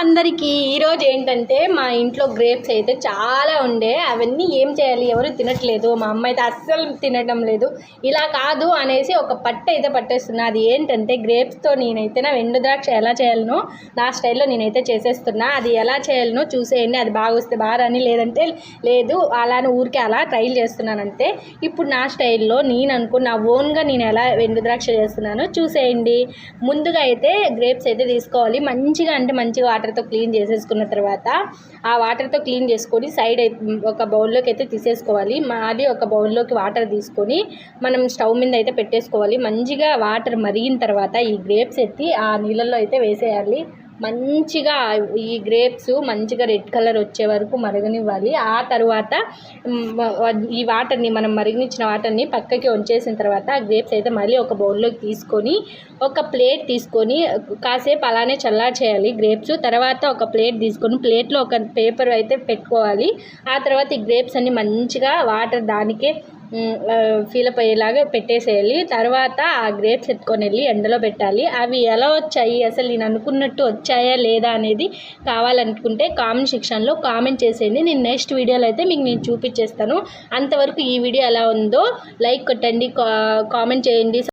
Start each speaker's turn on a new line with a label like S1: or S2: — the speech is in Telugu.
S1: అందరికీ ఈరోజు ఏంటంటే మా ఇంట్లో గ్రేప్స్ అయితే చాలా ఉండే. అవన్నీ ఏం చేయాలి, ఎవరు తినట్లేదు, మా అమ్మ అయితే అస్సలు తినడం లేదు. ఇలా కాదు అనేసి ఒక పట్టు అయితే పట్టేస్తున్నా. అది ఏంటంటే గ్రేప్స్తో నేనైతే నా ఎండు ద్రాక్ష ఎలా చేయాలనో నా స్టైల్లో నేనైతే చేసేస్తున్నా. అది ఎలా చేయాలనో చూసేయండి. అది బాగా వస్తే బాగా రాని, లేదంటే లేదు, అలానే ఊరికే అలా ట్రైల్ చేస్తున్నానంటే. ఇప్పుడు నా స్టైల్లో నేను నా ఓన్గా నేను ఎలా ఎండు ద్రాక్ష చేస్తున్నానో చూసేయండి. ముందుగా అయితే గ్రేప్స్ అయితే తీసుకోవాలి. మంచిగా వాటర్తో క్లీన్ చేసేసుకున్న తర్వాత ఆ వాటర్తో క్లీన్ చేసుకొని సైడ్ ఒక బౌల్లోకి అయితే తీసేసుకోవాలి. మాది ఒక బౌల్లోకి వాటర్ తీసుకొని మనం స్టవ్ మీద అయితే పెట్టేసుకోవాలి. మంచిగా వాటర్ మరిగిన తర్వాత ఈ గ్రేప్స్ ఎత్తి ఆ నీళ్ళల్లో అయితే వేసేయాలి. మంచిగా ఈ గ్రేప్స్ మంచిగా రెడ్ కలర్ వచ్చే వరకు మరగనివ్వాలి. ఆ తర్వాత ఈ వాటర్ని మనం మరిగించిన వాటర్ని పక్కకి వంచేసిన తర్వాత ఆ గ్రేప్స్ అయితే మళ్ళీ ఒక బౌల్లోకి తీసుకొని ఒక ప్లేట్ తీసుకొని కాసేపు అలానే చల్లార్చేయాలి గ్రేప్స్. తర్వాత ఒక ప్లేట్ తీసుకొని ప్లేట్లో ఒక పేపర్ అయితే పెట్టుకోవాలి. ఆ తర్వాత ఈ గ్రేప్స్ అన్ని మంచిగా వాటర్ దానికే ఫీలప్ అయ్యేలాగా పెట్టేసేయాలి. తర్వాత ఆ గ్రేప్స్ ఎత్తుకొని వెళ్ళి ఎండలో పెట్టాలి. అవి ఎలా వచ్చాయి, అసలు నేను అనుకున్నట్టు వచ్చాయా లేదా అనేది కావాలనుకుంటే కామెంట్ సెక్షన్లో కామెంట్ చేసేయండి. నేను నెక్స్ట్ వీడియోలో అయితే మీకు నేను చూపించేస్తాను. అంతవరకు ఈ వీడియో ఎలా ఉందో లైక్ కొట్టండి, కామెంట్ చేయండి.